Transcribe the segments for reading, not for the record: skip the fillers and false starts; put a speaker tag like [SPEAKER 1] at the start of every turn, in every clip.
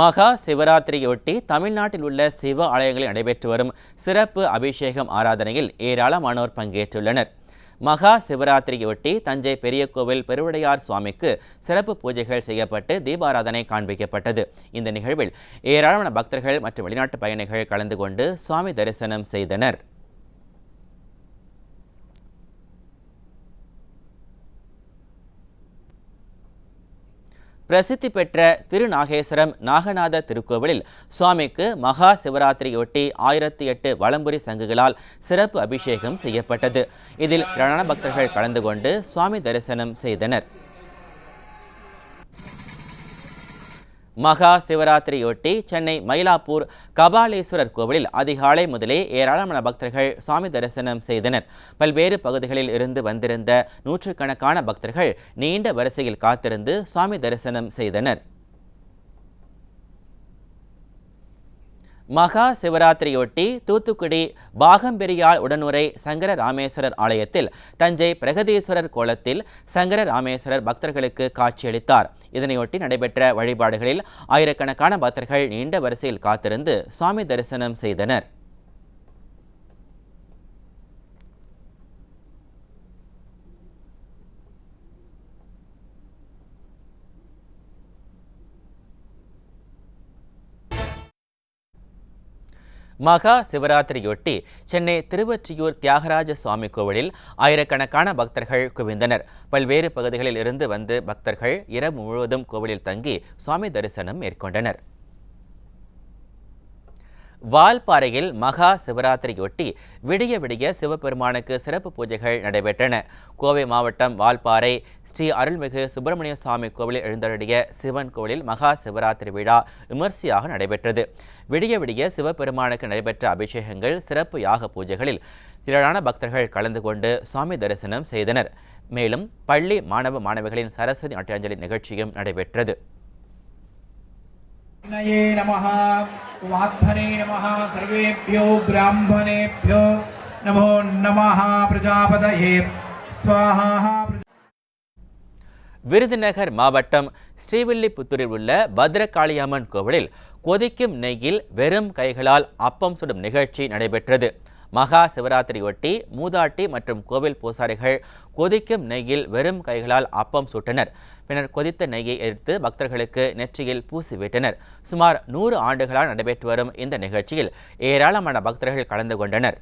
[SPEAKER 1] மகா சிவராத்திரியொட்டி தமிழ்நாட்டில் உள்ள சிவ ஆலயங்களில் நடைபெற்று வரும் சிறப்பு அபிஷேகம் ஆராதனையில் ஏராளமானோர் பங்கேற்றுள்ளனர். மகா சிவராத்திரியொட்டி தஞ்சை பெரிய கோவில் பெருவுடையார் சுவாமிக்கு சிறப்பு பூஜைகள் செய்யப்பட்டு தீபாராதனை காண்பிக்கப்பட்டது. இந்த நிகழ்வில் ஏராளமான பக்தர்கள் மற்றும் வெளிநாட்டு பயணிகள் கலந்து கொண்டு சுவாமி தரிசனம் செய்தனர். பிரசித்தி பெற்ற திருநாகேஸ்வரம் நாகநாத திருக்கோவிலில் சுவாமிக்கு மகா சிவராத்திரியொட்டி 1008 வலம்புரி சங்குகளால் சிறப்பு அபிஷேகம் செய்யப்பட்டது. இதில் திரளான பக்தர்கள் கலந்து கொண்டு சுவாமி தரிசனம் செய்தனர். மகா சிவராத்திரியொட்டி சென்னை மயிலாப்பூர் கபாலீஸ்வரர் கோவிலில் அதிகாலை முதலே ஏராளமான பக்தர்கள் சுவாமி தரிசனம் செய்தனர். பல்வேறு பகுதிகளில் இருந்து வந்திருந்த நூற்றுக்கணக்கான பக்தர்கள் நீண்ட வரிசையில் காத்திருந்து சுவாமி தரிசனம் செய்தனர். மகா சிவராத்திரியொட்டி தூத்துக்குடி பாகம்பெரியாள் உடனுரை சங்கர ராமேஸ்வரர் ஆலயத்தில் தஞ்சை பிரகதீஸ்வரர் கோலத்தில் சங்கர ராமேஸ்வரர் பக்தர்களுக்கு காட்சியளித்தார். இதனையொட்டி நடைபெற்ற வழிபாடுகளில் ஆயிரக்கணக்கான பக்தர்கள் நீண்ட வரிசையில் காத்திருந்து சுவாமி தரிசனம் செய்தனர். மகா சிவராத்திரியொட்டி சென்னை திருவொற்றியூர் தியாகராஜ சுவாமி கோவிலில் ஆயிரக்கணக்கான பக்தர்கள் குவிந்தனர். பல்வேறு பகுதிகளில் இருந்து வந்து பக்தர்கள் இரவு முழுவதும் கோவிலில் தங்கி சுவாமி தரிசனம் மேற்கொண்டனர். வால்பாறையில் மகா சிவராத்திரியொட்டி விடிய விடிய சிவபெருமானுக்கு சிறப்பு பூஜைகள் நடைபெற்றன. கோவை மாவட்டம் வால்பாறை ஸ்ரீ அருள்மிகு சுப்பிரமணிய சுவாமி கோவிலில் எழுந்தருளிய சிவன் கோவிலில் மகா சிவராத்திரி விழா விமர்சையாக நடைபெற்றது. விடிய விடிய சிவபெருமானுக்கு நடைபெற்ற அபிஷேகங்கள், சிறப்பு யாக பூஜைகளில் திரளான பக்தர்கள் கலந்து கொண்டு சுவாமி தரிசனம் செய்தனர். மேலும் பள்ளி மாணவ மாணவிகளின் சரஸ்வதி நாட்டியாஞ்சலி நிகழ்ச்சியும் நடைபெற்றது.
[SPEAKER 2] नमः वाग्भने नमः सर्वेभ्यो ब्राह्मणेभ्यो नमो नमः प्रजापतये स्वाहा.
[SPEAKER 1] விருதுநகர் மாவட்டம் ஸ்ரீவில்லிபுத்தூரில் உள்ள பத்ரகாளியம்மன் கோவிலில் கொதிக்கும் நெய்யில் வெறும் கைகளால் அப்பம் சுடும் நிகழ்ச்சி நடைபெற்றது. மகா சிவராத்திரியொட்டி மூதாட்டி மற்றும் கோவில் பூசாரிகள் கொதிக்கும் நெய்யில் வெறும் கைகளால் அப்பம் சுட்டனர். பின்னர் கொதித்த நெய்யை எடுத்து பக்தர்களுக்கு நெற்றியில் பூசிவிட்டனர். சுமார் 100 ஆண்டுகளால் நடைபெற்று வரும் இந்த நிகழ்ச்சியில் ஏராளமான பக்தர்கள் கலந்து கொண்டனர்.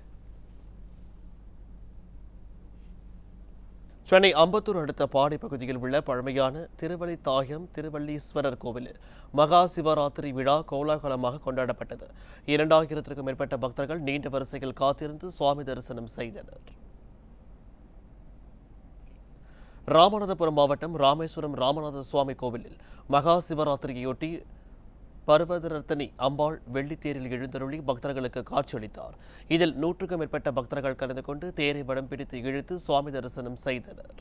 [SPEAKER 3] சென்னை அம்பத்தூர் அடுத்த பாடி பகுதியில் உள்ள பழமையான திருவல்லித்தாயம் திருவல்லீஸ்வரர் கோவிலில் மகா சிவராத்திரி விழா கோலாகலமாக கொண்டாடப்பட்டது. 2000க்கும் மேற்பட்ட பக்தர்கள் நீண்ட வரிசையில் காத்திருந்து சுவாமி தரிசனம் செய்தனர். ராமநாதபுரம் மாவட்டம் ராமேஸ்வரம் ராமநாத சுவாமி கோவிலில் மகா சிவராத்திரியொட்டி பர்வதரத்தனி அம்பாள் வெள்ளித்தேரில் எழுந்தருளி பக்தர்களுக்கு காட்சியளித்தார். இதில் 100க்கும் மேற்பட்ட பக்தர்கள் கலந்து கொண்டு தேரை வடம் பிடித்து இழுத்து சுவாமி தரிசனம் செய்தனர்.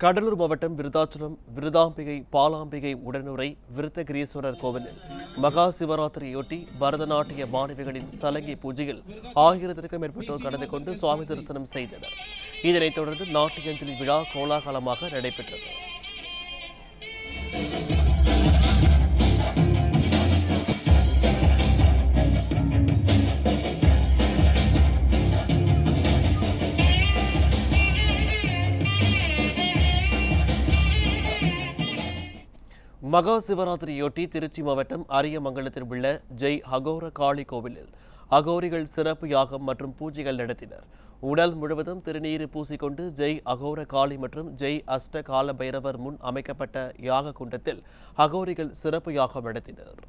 [SPEAKER 3] கடலூர் மாவட்டம் விருதாச்சலம் விருதாம்பிகை பாலாம்பிகை உடனுரை விருத்தகிரீஸ்வரர் கோவிலில் மகா சிவராத்திரியொட்டி பரதநாட்டிய மாணவிகளின் சலங்கை பூஜையில் 1000க்கும் மேற்பட்டோர் கலந்து கொண்டு சுவாமி தரிசனம் செய்தனர். இதனைத் தொடர்ந்து நாட்டியாஞ்சலி விழா கோலாகலமாக நடைபெற்றது. மகா சிவராத்திரியொட்டி திருச்சி மாவட்டம் அரியமங்கலத்தில் உள்ள ஜெய் அகோர காளி கோவிலில் அகோரிகள் சிறப்பு யாகம் மற்றும் பூஜைகள் நடத்தினர். உடல் முழுவதும் திருநீறு பூசிக்கொண்டு ஜெய் அகோர காளி மற்றும் ஜெய் அஷ்ட கால பைரவர் முன் அமைக்கப்பட்ட யாக குண்டத்தில் அகோரிகள் சிறப்பு யாகம் நடத்தினர்.